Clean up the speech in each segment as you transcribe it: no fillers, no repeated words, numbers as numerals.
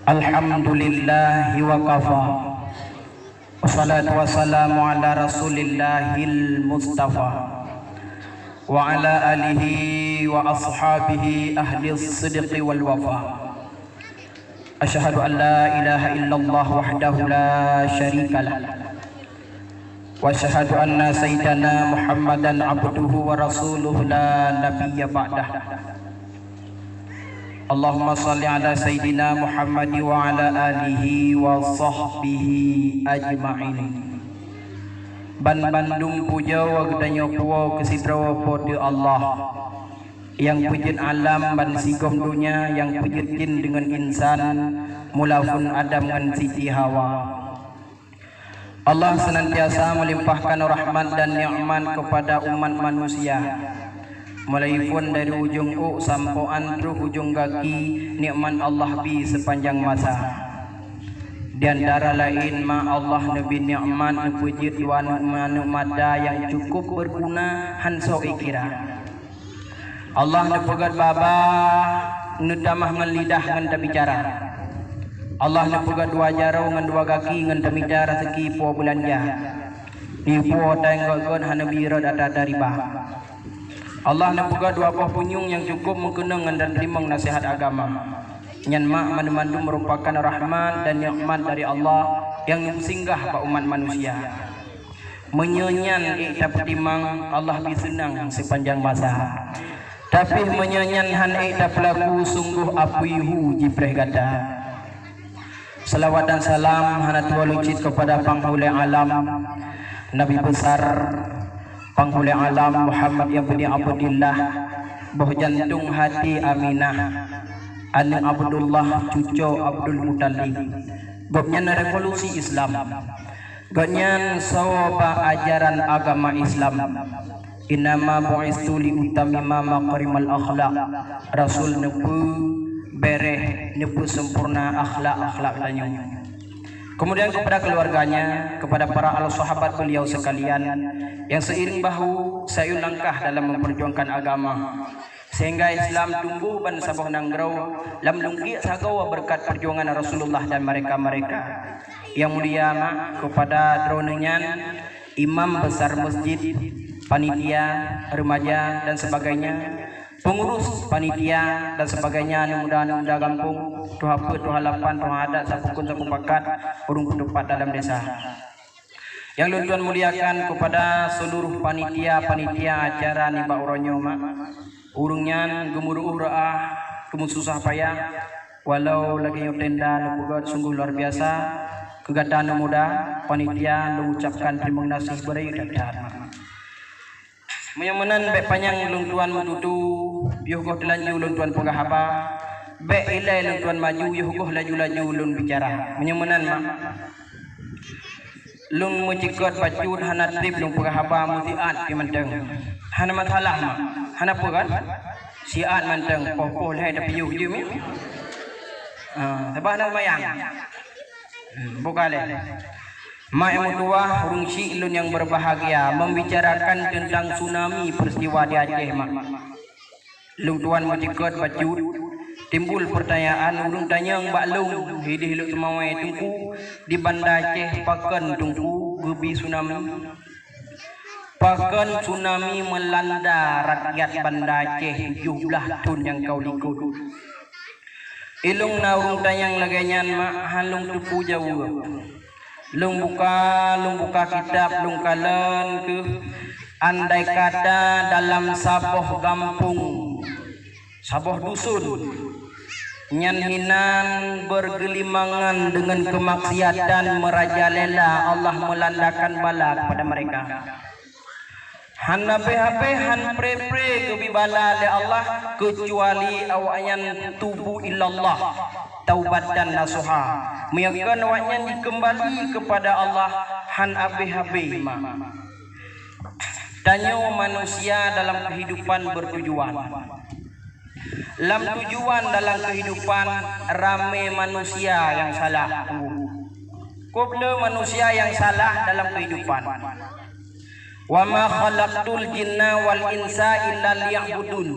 Alhamdulillahi wa kafa. Wassalatu wassalamu ala rasulillahil mustafa wa ala alihi wa ashabihi ahli sidqi wal wafa. Asyhadu an la ilaha illallah wahdahu la syarikalah wa asyhadu anna sayyidana Muhammadan abduhu wa rasuluhu la nabiyya ba'dah. Allahumma salli ala Sayyidina Muhammad wa ala alihi wa sahbihi ajma'in. Ban Bandung puja wa gedanyo puwa kesitrawa pada Allah yang pujud alam ban sigom dunia, yang pujud jin dengan insan mulafun Adam dengan Siti Hawa. Allah senantiasa melimpahkan rahmat dan nikmat kepada umat manusia, mulai pun dari ujung sampai antru ujung kaki, nikmat Allah bi sepanjang masa. Di antara lain ma Allah nabi nikmat pujud wa mada yang cukup berguna hanso ikira. Allah nepegat baba nedamah ngan lidah ngan bicara. Allah nepegat dua jaro ngan dua kaki ngan tamida rezeki po belanja. Ni po tenggon hanabi rod ada dari bah. Allah nepuga dua buah punyung yang cukup mengkenang dan terima nasihat agama. Nyan mak mandu merupakan rahmat dan nikmat dari Allah yang singgah pada umat manusia. Menyenyan dapat timang Allah bisenang sepanjang masa. Tapi menyenyan han dapat laku sungguh apuihu jipreh gada. Salawat dan salam hanat walucit kepada penghulu alam, Nabi besar penghulu alam Muhammad ibn Abdullah, boh jantung hati Aminah, anak Abdullah cucu Abdul Muttalib. Gopnya revolusi Islam, gopnya sawaba ajaran agama Islam. Innama bu'istu li utamima maqrimal akhlaq. Rasul nepu bereh nepu sempurna akhlak tanya. Kemudian kepada keluarganya, kepada para sahabat beliau sekalian yang seiring bahu sayun langkah dalam memperjuangkan agama, sehingga Islam tumbuh dan sabah nanggrau lam lungki sagawa berkat perjuangan Rasulullah dan mereka-mereka yang mulia. Kepada dronenyan imam besar masjid, panitia, remaja dan sebagainya, pengurus panitia dan sebagainya, mudah-mudah kampung tuha pe tuha lapan tuha adat sapukun sapupakat urung kedepat dalam desa. Yang Tuan muliakan kepada seluruh panitia acara ni Pak Uronyo mak urungnya gemuruh raah kemun susah payah walau lagi yang tenda nepugat sungguh luar biasa kegadaan muda panitia mengucapkan terima kasih beri dadan. Menyamanan be panjang lung tuan mututu yuh goh telanju lung tuan penggahaba be ilai lung tuan maju yuh goh laju lung bicara. Menyamanan mak lung mujikot bacut hana trip lung penggahaba mutiat pi manteng hana masalah mak hana apa kan siat manteng poh lai tapi yuh je mi sebab nak mayang bukale. Mak yang tua urung syilun yang berbahagia membicarakan tentang tsunami peristiwa di Aceh mak. Lung tuan mujikot bacut timbul pertanyaan urung tanyang mbak lung hidih luk semawai tungku di Banda Aceh pakan tungku gebi tsunami. Pakan tsunami melanda rakyat Banda Aceh 17 tahun yang kau likut. Ilung na urung tanyang laganyan mak halung tupu jauh. Lung buka kitab lung kalen ke andai kata dalam saboh kampung, saboh dusun nyan hinan bergelimangan dengan kemaksiatan merajalela, Allah melandakan bala kepada mereka. Han nabe-habe han pre-pre kebi bala le Allah kecuali awayan tubu illallah taubatan nasuha, meyakinkan awaknya dikembali kepada Allah han abe-habe ma. Tanya manusia dalam kehidupan bertujuan. Dalam tujuan dalam kehidupan rame manusia yang salah. Kubla manusia yang salah dalam kehidupan. Wa ma khalaqtul jinna wal insa illa liya'budun.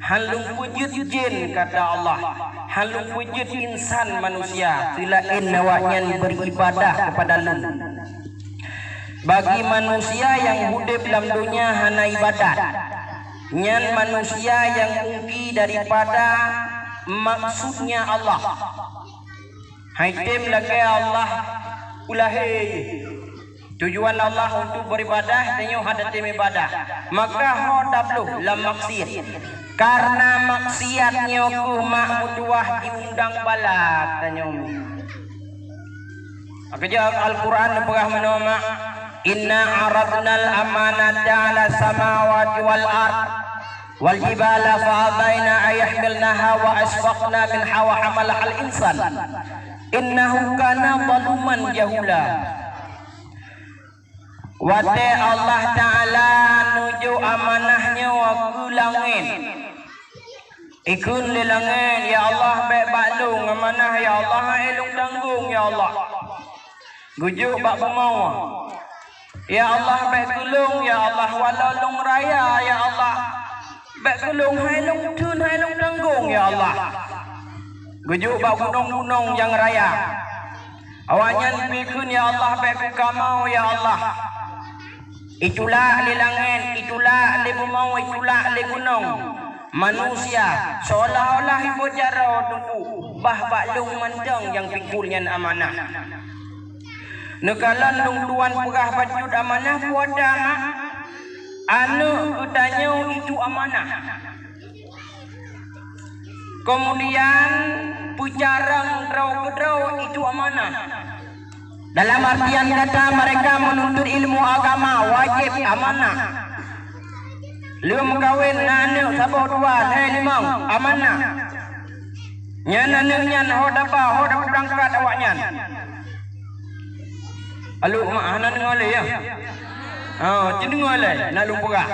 Halung wujud jin kata Allah, halung wujud insan manusia selain awaknya beribadah kepada Allah. Bagi manusia yang hidup dalam dunia hanya ibadat, nyan manusia yang ungki daripada maksudnya Allah. Haitim lagi Allah ulahi tujuan Allah untuk beribadah tanyo hadatim ibadah, maka hodabluh lam maksiat karena maksiatnya ku mak mutuah diundang balak tanyo. Aja Al-Quran pegah menoma inna aradnal amanata ala samawati wal ard wal jibala fa'abaina ayahmilnaha wa asfaqna minha wa hamalaha al insan innahu kana zaluman jahula. Wate Allah Ta'ala nuju amanahnya wa langit ikun li langit ya Allah baik baklung amanah ya Allah elung tanggung ya Allah gujuk bak bemau ya Allah baik kulung ya Allah walalung raya ya Allah baik kulung hai long tun hai long tanggung ya Allah gujuk bak gunung-gunung yang raya awaknya bikun ya Allah baik kamau ya Allah. Itulah li langit, itulah li bumau, itulah li gunung. Manusia seolah-olah ibu jara tunggu bah baklung mantang yang pikulnya amanah. Nekalan lung tuan pegah bajut amanah puada mak. Anu kutanya itu amanah. Kemudian pucarang draw itu amanah. Dalam artian kata mereka menuntut ilmu agama wajib amanah. Lu kawin nanu sabah dua limang amanah. Nyan nanu nyan hoda berangkat awaknya. Alu mak hanan ngole ya. Oh, jadi ngole nak lupa.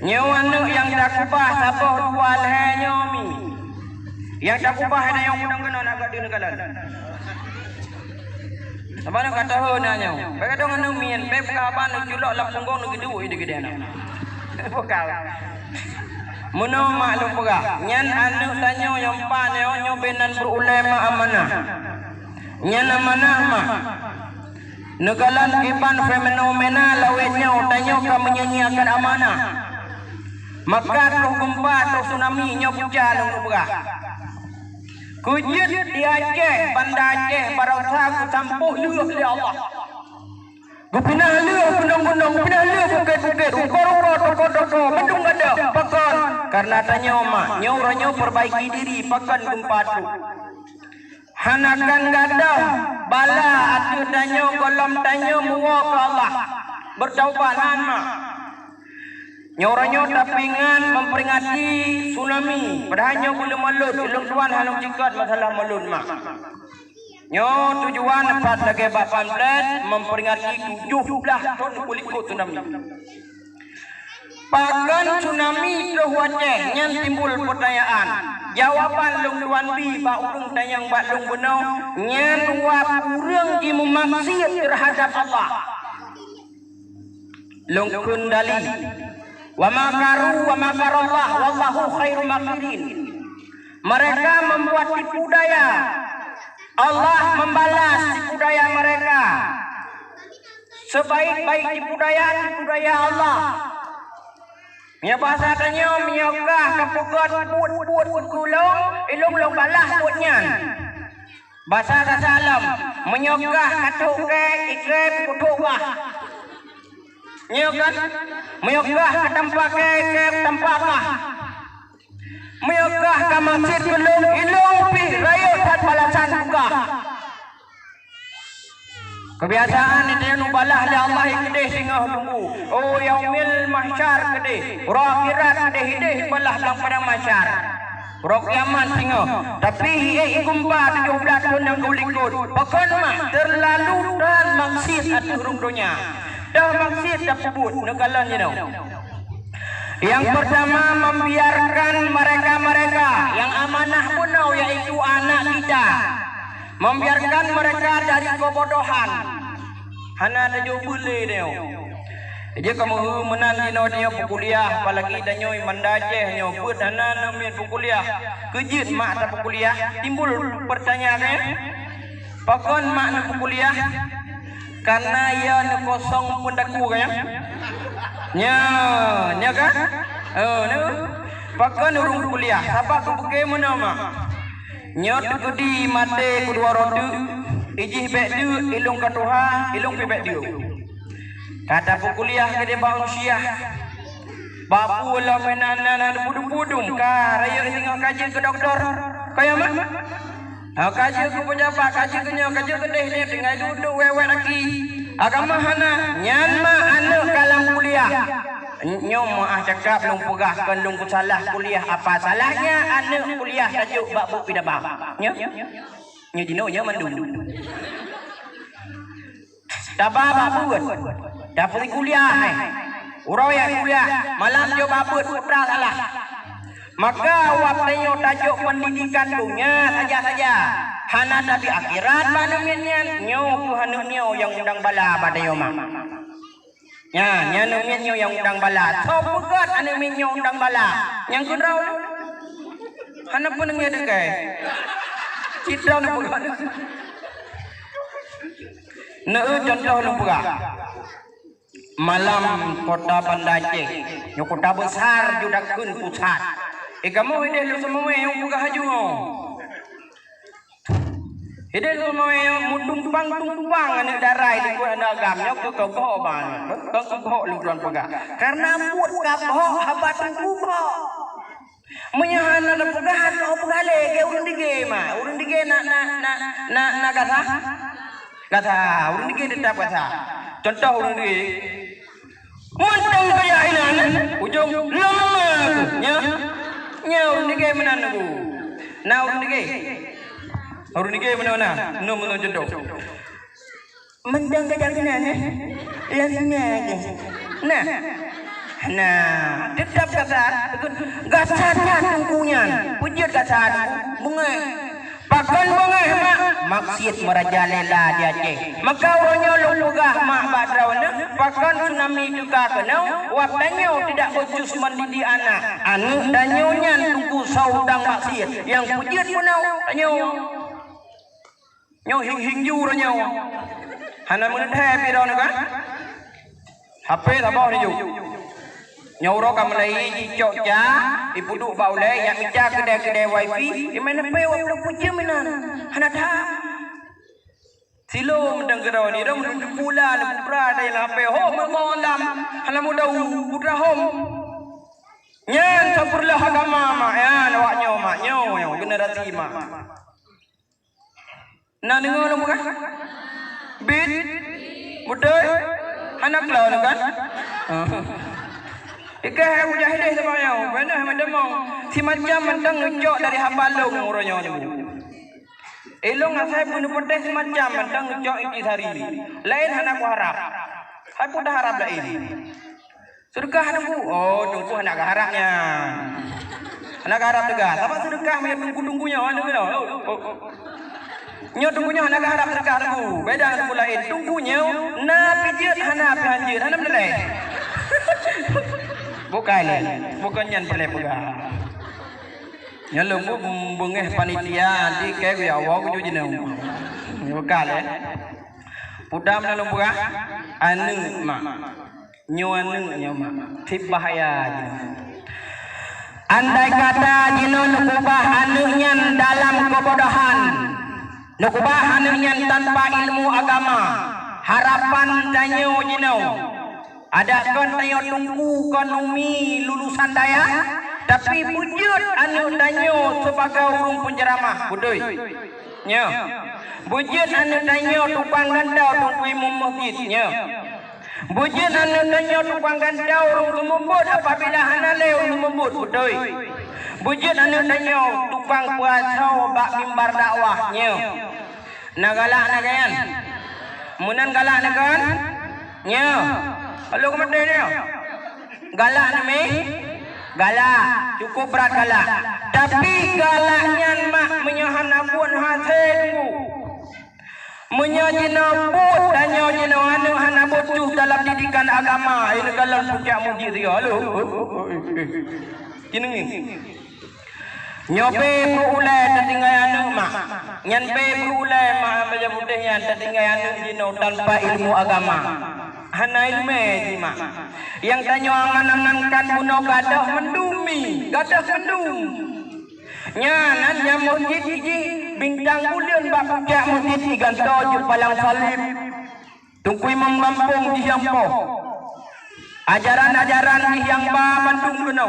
Nyawa nu yang dak kubah sabah dua nyomi. Yang dak kubah na yang undang-undang agak di negara. Apa nak kata ho nanya? Bagai dong anu mien, beb kapan nak julok lam punggung nak gedui gede anak. Pokal. Muno maklum pegah. Nyan anu tanyo yang pan nyo benan berulama amanah. Nyan amanah mah. Negalan iban fenomena lawetnya tanyo ka menyanyiakan amanah. Maka roh gempa atau tsunami nyo puja lu pegah. Kujud di Aceh, Banda Aceh, Barauta, ku sampuh luh di Allah. Ku pindah luh gunung-gunung, pindah luh bukit-bukit, ukor-ukor, toko-toko, bedung ada, pakon. Karena tanya mak, nyo perbaiki diri, pakan gempa tu. Hanakan gadah, bala atu tanya, kolam tanya, muwa ke Allah. Bertaubat mak. Nyoranyo tapingan memperingati tsunami. Padahalnya boleh malut. Ilung tuan halung cikat masalah malut mak. Nyo tujuan empat lagi bapan belas memperingati 17 tahun kulikut tsunami. Pagan tsunami ke Aceh yang timbul pertanyaan. Jawaban lung tuan bi ba urung tanyang ba lung benau nyan wap urang di memaksiat terhadap Allah. Lung kundali wa makaru wa makarallah wallahu khairu makirin. Mereka membuat tipu daya, Allah membalas tipu daya mereka. Sebaik-baik tipu daya Allah. Nya bahasa tanya miokah kepukat buat gulung ilung balas buatnya. Bahasa salam menyokah katuk ke ikrep kutukah. Nyokah menyokah ke tempat ke tempatlah. Menyokah ke masjid belum ilung pi rayo tak balasan buka. Kebiasaan itu yang nubalah li Allah kedih singah tunggu. Oh yaumil mahsyar kedih. Akhirat kedih hidih balah lang padang mahsyar. Kiamat singah. Tapi ikumpa 17 tahun yang kau likut. Bahkan mak terlalu dan maksud atau hurung dunia. Dah maksud dah pebut negalan you know. Yang pertama membiarkan mereka yang amanah punau yaitu anak kita. Membiarkan mereka dari kebodohan. Hana ada boleh dia. Dia kamu menan dino dia kuliah apalagi danyo mandajeh nyo put anak min kuliah. Kejit mak tak kuliah timbul pertanyaan pakon mak nak kuliah karena ia nak kosong pendaku kan nya kan pakon urung kuliah siapa ku pakai mana mak nyot kudi mate kedua rodu ijih bek du ilung katuha ilung pebek du kata kuliah ke dia manusia bapu lah menanan budung-budung ka raya tinggal kaji ke doktor kaya mah kaji ke pejabat kaji ke nyo kaji ke deh ni tinggal duduk wewe lagi agama hana nyan mah anak kalam kuliah nyo mah cakap lung pegahkan lung salah kuliah apa salahnya anak kuliah tajuk bab bu pidabang nyo nyo dino nyo mandung tabah babut dapat kuliah urau yang kuliah malam jo babut putra salah maka waktunya tajuk pendidikan dunia saja hana tapi akhirat mana minyan nyo kuhanu nyo yang undang bala pada yoma nya numin nyo yang undang bala so pugat anu min nyo undang bala yang kunrau hana pun ngi dekai citra nu pugat contoh nu pugat malam kota Banda Aceh yang kota besar juga kun pusat kamu ide lu semua yang buka haju ide lu semua yang mutumpang anak darai di kuat anak agamnya ke kau bang kau lu tuan pegah karena buat kau habat kubo menyahan ada pegahan kau pegale ke urun dige mah urun dige na kata urun dige tetap kata contoh urun dige mentang kaya inan ujung lemah nya urun dige menan aku na urun dige mana no menon jodoh mentang kaya inan lemah nah tetap kata gasaran tungkunya pujud gasaran bunga pakan bunga maksud merajalela dia Aceh maka orangnya lupugah mak badrawana pakan tsunami juga kenau waktunya tidak becus mendidik anak anu danyonya tunggu saudang maksud yang pujud punau nyo hing juranya hana menethe piro kan HP tabah ni ju nyauro kamlai cok ja ipuduk baule yang mija kedai wifi imana pe wapro puja menan hana tha silo mendang gerau ni dong pula pura dai la pe ho mengolam hana mudau putra hom nyan sampurlah agama ma ya awak nyo generasi ma na dengar lu bukan bit betul anak lau kan Ikah mujahidin semayau, benar mendemong. Si macam mentang ngejok dari habalung orangnya ni. Elong saya pun pedes macam mentang ngejok iki hari. Lain anak aku harap. Aku dah harap lain. Sedekah anakku. Oh, tunggu anak harapnya. Anak harap tegak. Apa sedekah me tunggu-tunggunya anu ke. Nyo tunggunya anak harap sedekah aku. Beda aku lain. Tunggunya na pijit hana panjir. Hana belai. Bukan yang boleh pegang. Yang lembu bengeh panitia di kayak ya awak tu je nau. Bukan Pudam dalam buka anu mak. Nyo mak. Tip bahaya je. Andai kata jino nukubah anunya dalam kebodohan, nukubah anunya tanpa ilmu agama, harapan danyo jino. Ada kon tayo tunggu kon umi lulusan daya tapi wujud anu danyo sebagai urung penceramah budoi nya wujud anu danyo tukang gandau tunggu imam masjid nya wujud anu danyo tukang gandau urung sumubut apabila hanale urung sumubut budoi wujud anu danyo tukang puasau bak mimbar dakwah nya nagalak nagayan munan galak nagan nya halo kemudian dia galak ni galak cukup berat galak tapi galaknya mak menyahan ampun hasilku Menyajina pun tanya jina anu hana butuh dalam didikan agama. Ini kalau puncak mujid dia. Halo. Kini ni. Nyobe berulai tertinggal anu mak. Nyanbe berulai mak baca putihnya tertinggal anu jino tanpa ilmu agama. Hana ilmu jima. Yang tanya angan-angankan buno gadah mendumi, gadah mendum. Nyanan yang mujid iji bintang bulan bak puncak mujid igan toju palang salib. Tungkui membampung di yang po. Ajaran-ajaran di yang ba mendum kuno.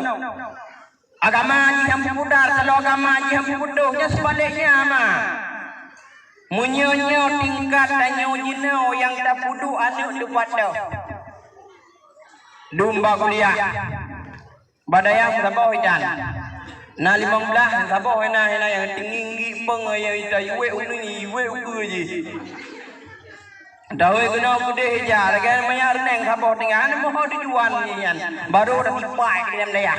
Agama ni yang pudar, kalau agama ni yang pudohnya sebaliknya mah. Munyo-nyo tingkat tanyo jino yang tak pudu anu depat dah. Dumba kuliah. Badayang sabaw ijan. Na 15 sabaw hena yang tinggi peng yang ita iwe uni iwe uji. Dawai kena putih jar kan banyak reneng sabaw tinggal mau dijual ni yan. Baru dah dipai ke dalam daya.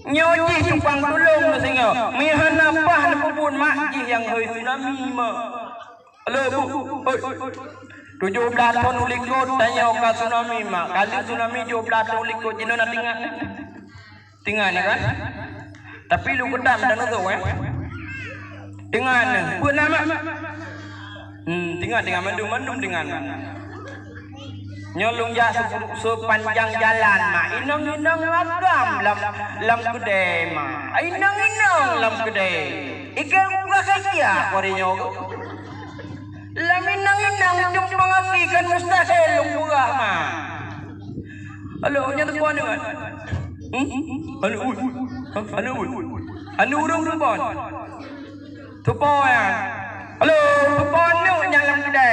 Nyoji tukang tolong singa mihan apa pun mak yang hei tsunami ma halo bu 17 ton ulikut tanya ka tsunami ma kali tsunami 17 ton ulikut jino na tinggal ni kan tapi lu kedam dan tu dengan pun nama tinggal mandum dengan nyolong ja sepanjang jalan mak inang agam lam gede mak inang lam gede ikan buka saja korinyo lam inang tumpang aki kan mustahil buka mak halo nya tu puan dengan anu urung tu puan tu puan halo tu puan nu yang lam gede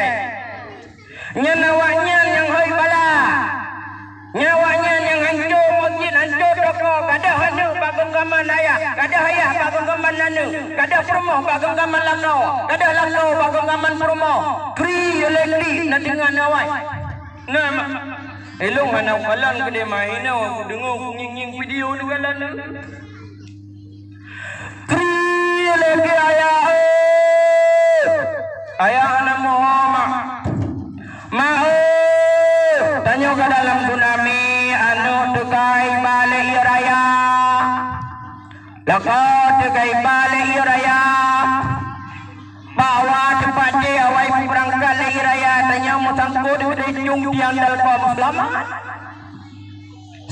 nyawanya yang hoi bala nyawanya yang hancur masjid hancur toko kada hanu bagong gaman ayah kada ayah bagong gaman nanu kada promo bagong gaman lakau kada lakau bagong gaman promo kri leli na dengan awai nah elong hanau kalan gede mainau dengung nying video ni kalan kri leli ayah anak Muhammad mau tanya ke dalam tsunami anu tekai balik raya laka tekai balik raya bawa tempat dia awai berangkat lagi raya tanya musangkut dari jung tiang dalkom selamat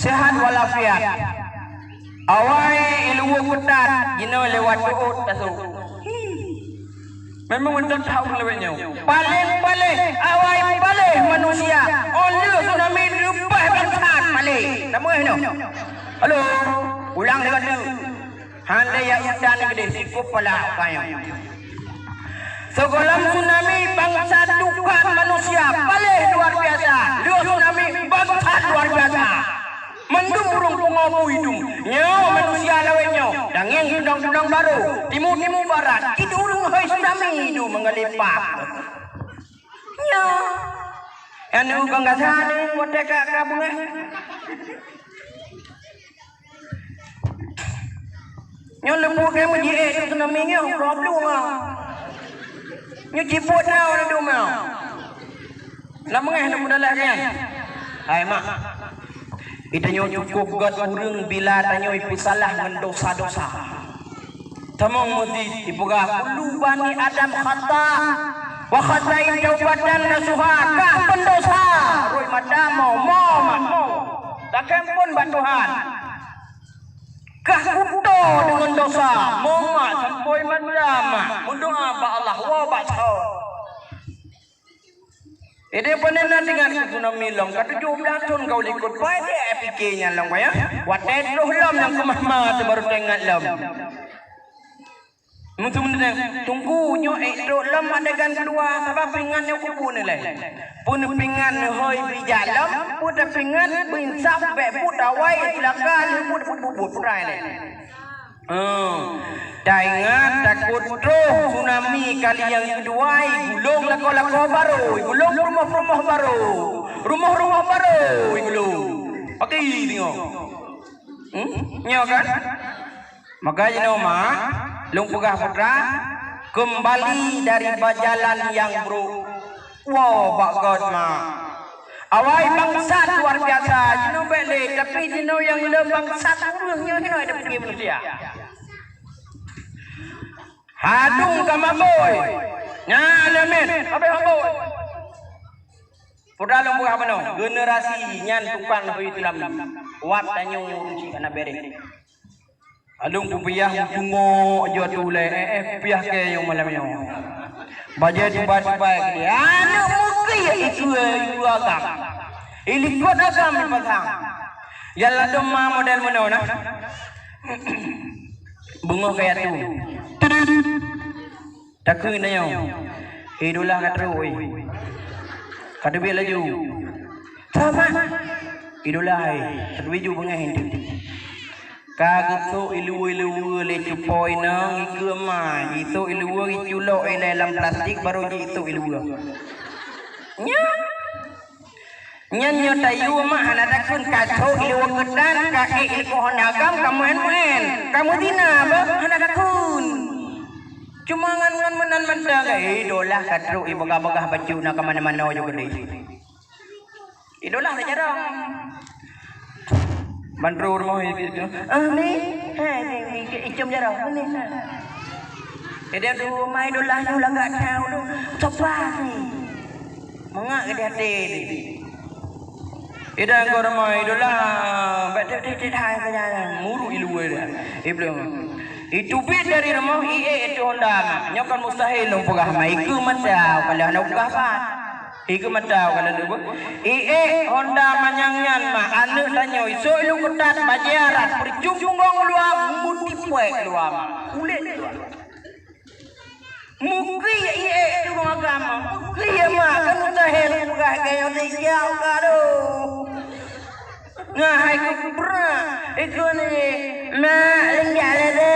sehat walafiat awai ilmu kutat jino lewat tuut tasuk memang untuk tahu lebihnya. Paling awai paling manusia. Oleh tsunami rubah bangsat paling. Nama ni. Halo, ulang dengan tu. Hande yang udan gede sikup pala kayu. Sekolah tsunami bangsa tukan manusia paling luar biasa. Dua tsunami bangsa luar biasa. Mendung burung pengomu hidung. Nyo manusia lawenya. Dangeng hidung baru. Timur barat. Itu urung hai tsunami itu mengelipak. Nyo. Anu kang gasane wate ka kabunga. Nyo lembu ke menji itu tsunami nyo problem ah. Nyo ciput na orang tu mau. Lamangeh nak mudalak kan. Hai mak. Itanyo cukup god urang bila tanyo ipu salah mendosa-dosa. Tamong mudi ipuga kulubani Adam khata wa khatain taubatan nasuha kah pendosa roi madamo mo takkan pun bantuhan kah kudo dengan dosa mo sampai madama mundoa ba Allah wa ba tau. Ini penena dengan tsunami long kata 17 ton kau likut pai dia fikirnya long ya. Watet roh lam yang kemahma baru tengok lam. Mutum tunggu nyo roh lam adegan kedua sebab pingan yo kubun le. Pun pingan hoi bijalam, pun pingan binsap be put awai silakan put purai le. Daingat takut roh tsunami kali yang kedua gulung lako baru gulung rumah baru rumah baru gulung oke tengok nyo kan makanya nama lung pegah putra kembali dari jalan yang buruk. Wow, bagus mak. Awai bangsat luar biasa. Jino balik, tapi jino yang le bangsat urusnya jino ada pergi manusia. Hadung kamaboy. Nah, lemen, apa haboy? Pura lombu apa no? Generasi nyan tukan hui tilam. Wat tanyo ruci kana bere. Alung pupiyah tungo jo tule piyah ke yang malam yo. Baje tiba-tiba dia. Anu muki itu agam. Ilikot agam pasang. Yalla doma model menona. Bungo kaya tu. Takui na yo. Idola katroi. Kadabi laju. Sama. Idolai. Kadabi ju bengai hendak. Kagutu ilu le cupoi nang iku ma. Itu ilu iculo dalam plastik baru itu ilu. Nya. Nyanyo tayu ma hanada kun kaco ilu kedan ka ilu pohon agam kamu en. Kamu dina ba hanada kun. Cuma ngan menan mendang idola katru ibagah-bagah baju na ka mana-mana yo gede. Idola sejarah. Bandrur mau itu. Ni, icum jarang ni. Dia tu mai idola yo lah enggak tahu tu. Coba ni. Mengak ke dia ni. Ida gor mai idola, betul hai kaya muru ilu dia. Ibnu. Itu bit dari rumah itu Honda nyokan mustahil nung pugah mai iku matau kalau nak pugah apa iku matau kalau lu Honda manyangyan mah anu tanyo iso lu ketat bajaran percung luar muti puek luar kulit mukri itu agama mukri mah kan mustahil pugah kayo tiga kado nah iku bra iku ni ma enggak ada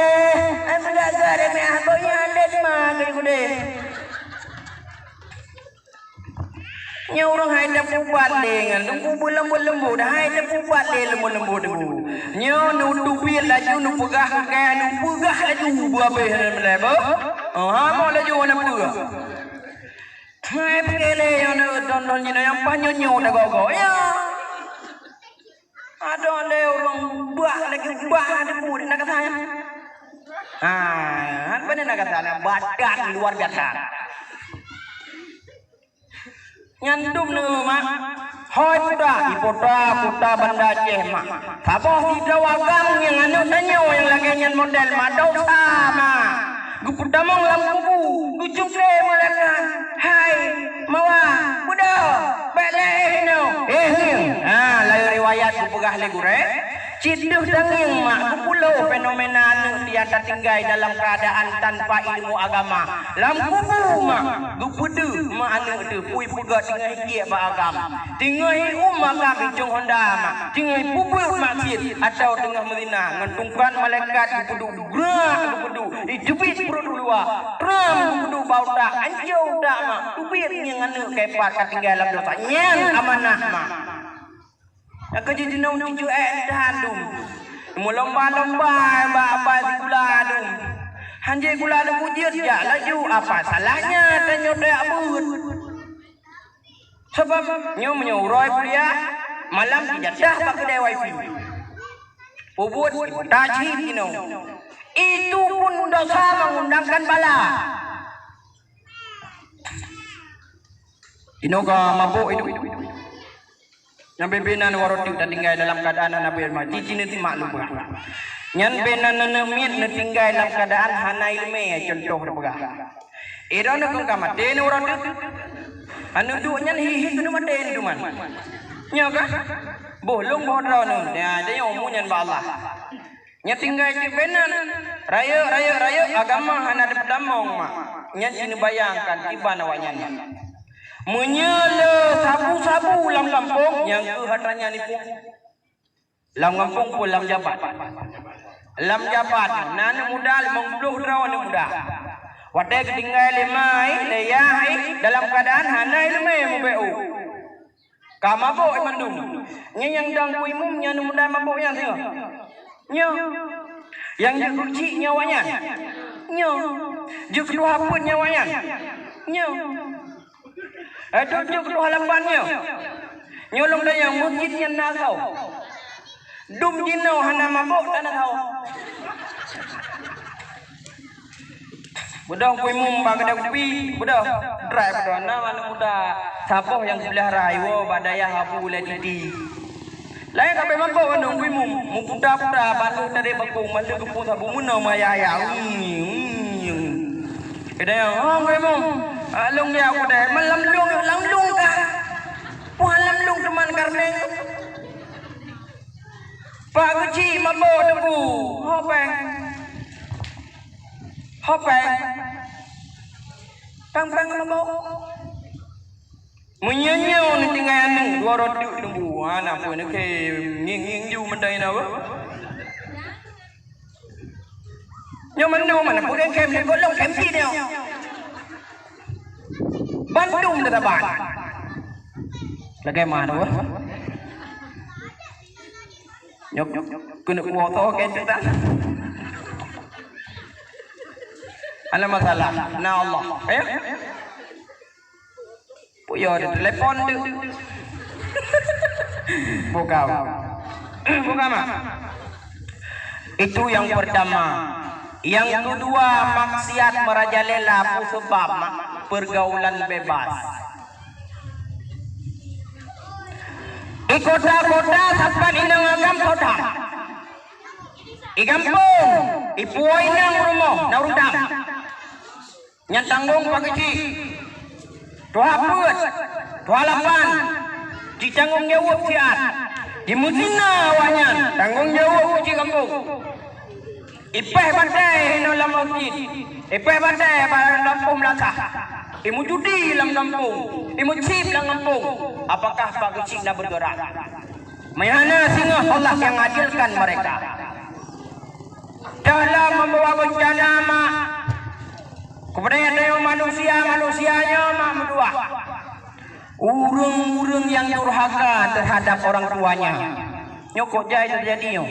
apa ada me abonya ada mah gede nya urang hai da pubat lengan tu bulam-bulam dah hai da pubat le lembu tu nya nu dubiat laju nu pegah ke nu pegah laju buabe melebo ha mau laju na pegah hai pele yo nu don yang panyonyo da gogo ya ada le orang buah lagi buah ada pun nak kata apa ni nak kata badan luar biasa nyandum nu mak hoi putra banda cema apa si dawagam yang anu tanyo yang lagi nyan model madau sama gupuda mong lam kubu gucukre mereka hai mawa buda bele no lai riwayat kupegah le gure ciduh tanging mak pulau fenomena nu tiada tinggai dalam keadaan tanpa ilmu agama lam kubu mak gupudu mak anu tu pui puga tinggai kia ba agam tinggai agam icung Honda mak tinggai pubu maksud atau tengah Medina ngentungkan malaikat gupudu gerak gupudu ijubit perut luar tram gupudu bauta anjau dak mak tubir yang anu kepat katinggal dalam dosa nyen amanah mak aku jadi nong cucu dandum mu lomba-lomba ba di kuladum hanje kuladum ujian ya laju apa salahnya tanyo dak but sebab nyo menyuroi dia malam tidak dah pak kedai wifi pubut daci dino itu pun dosa mengundangkan bala dino ka mabuk itu yang pimpinan waroti dan tinggal dalam keadaan nabi mati cina ti maklum nyan benan nemit ne tinggal dalam keadaan hana ilme contoh pegah ira nak kamate ne waroti anu du nyan hihi tu mate ni duman nya ka bolong bodro ne ya dia umum nyan ba Allah nya tinggal di benan raya agama hana de pedamong mak nyan sini bayangkan tiba nawanya menyala sabu-sabu lam kampung yang ke hatanya ni pun lam kampung pun lam jabat nan muda 50 tahun muda wadai ketinggal lemai leyai dalam keadaan hanai lemai mubeu kamabok mandum yang dang kuimum nya muda mabok yang tengok nya yang dikunci nyawanya Nyo. Juk kedua apa nyawayan? Nyo. Juk kedua halapannya. Nyolong dah yang masjidnya nak tahu. Dum jinau hana mabuk tak nak tahu. Budak kui mum bagada kupi, budak drai budak anak muda. Sapoh yang sebelah raiwo badaya hapu ledidi. Lain kape mampu andong kui mum, muda-muda balu dari bakung malu kepung sabu munau maya. Kita yang kui mum, long ya aku dah malam lung kah? Malam lung teman karena Pak Guci mampu tebu, hopeng. Pang mampu. Menyanyi ni tinggal anu dua roti lembu. Anak pun nak nging ju mendai nawa. Nyaman tu mana pun kem ni golong kem si dia. Bandung dah taban. Lagi mana wah? Nyok kena kuota kem kita. Ada masalah. Na Allah. Puyo ada telepon tu. Buka mah. Itu yang pertama. Yang kedua maksiat merajalela sebab pergaulan bebas. Di kota-kota sampai inang agam kota. Di kampung, di puai nang rumah, nang rudang. Yang tanggung pakai cik. Tuha put, tuha lapan, di tanggung jawab siat, di musina wanyan, tanggung jawab di kampung. Ipeh bandai dalam masjid, ipeh bandai dalam kampung Melaka, imu judi dalam kampung, imu cip dalam kampung. Apakah Pak Kecik dah bergerak? Mayana singa Allah yang adilkan mereka. Dalam membawa bencana mak. Kepada yang manusianya mak berdua. Urung-urung yang durhaka terhadap orang tuanya. Nyokok jaya terjadi nyo.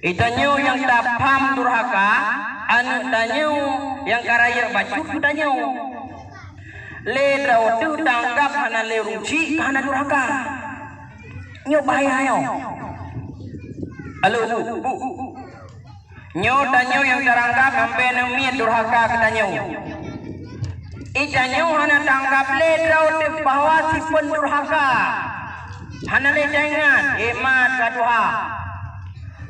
Itanyo yang tak paham durhaka, anak tanyo yang karaya baju tanyo. Le dau tu tanggap hana le ruci hana durhaka. Nyo bahaya nyo. Halo bu. Nyo tanyo yang terangkap sampai nemiat durhaka ketanyo. Itanyo hana tanggap le dau bahwa si pun durhaka. Hana le jangan emat kaduha.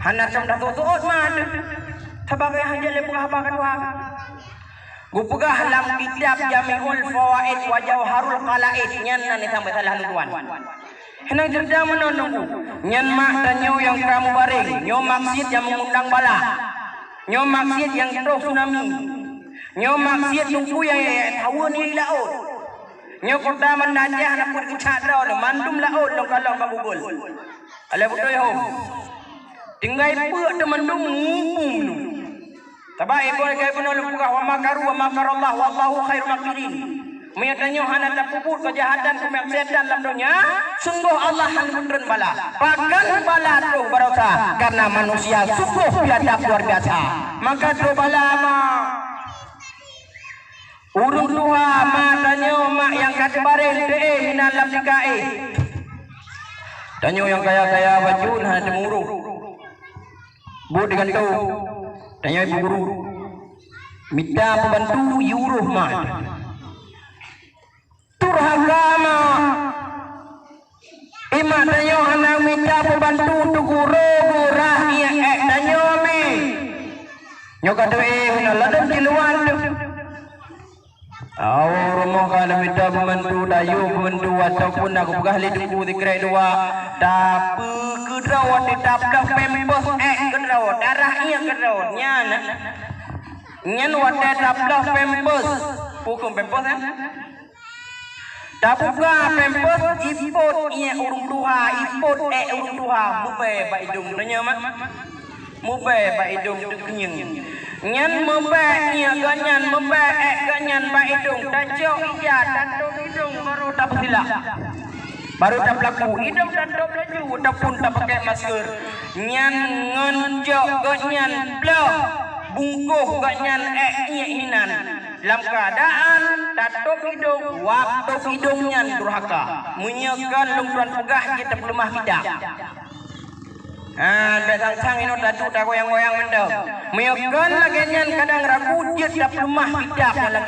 Hana samdah tutuut mat. Sebagai hanya le pegah apa kaduha. Gupegah dalam kitab Jami'ul Fawaid wa Jawharul Qala'id nyan ni sampai salah tuan. Henang cerita menonong nyan mak tanyo yang kamu baring, nyo maksud yang mengundang bala. Nyo maksud yang terus tsunami. Nyo maksud tunggu yang tahu ni laut. Nyo kota menajah nak pergi cadra mandum laut long kalau bagugul. Ale betul yo. Tinggal pek teman dum ngumum. Tabai boleh kaya penolong buka wa makaru wa makarallah wallahu khairul makirin. Menyatanya hana terpuput kejahatan kemaksiatan dalam dunia. Sungguh Allah yang beneran bala. Bahkan bala tu berosa karena manusia sungguh biadab luar biasa. Maka tu bala ma urung tua ma tanyo mak yang kata bareng de hinalam dikae. Tanyo yang kaya-kaya baju hana temurung. Bu dengan tu tanyo ibu guru minta pembantu yuruh mak. Turhakama imak tanyo hana minta pembantu untuk guru rahia tanyo me nyo kata hina ladan kiluan tu rumah kalau minta pembantu dayu pembantu ataupun aku pegah liduku dikira dua tapi kedrawat ditapdah pempos kedrawat darah ia kedrawat nyan wadah tapdah pempos hukum pempos kan tapuga pempos ipot ia urung duha ipot urung duha mupe ba idung tanya mak mupe ba idung kenyeng nyan mupe ia ganyan mupe ganyan ba idung tajo iya tanto idung baru tap sila baru tap laku idung tanto laju tapun tak pakai masker nyan ngonjok ganyan bloh bungkuh ganyan hinan dalam keadaan tato hidung waktu hidungnya durhaka menyekan lungkuran pegah kita pelemah hidak. Datang sang ino tatu tak goyang-goyang mendem. Menyekan lagi kadang ragu dia tak pelemah hidak dalam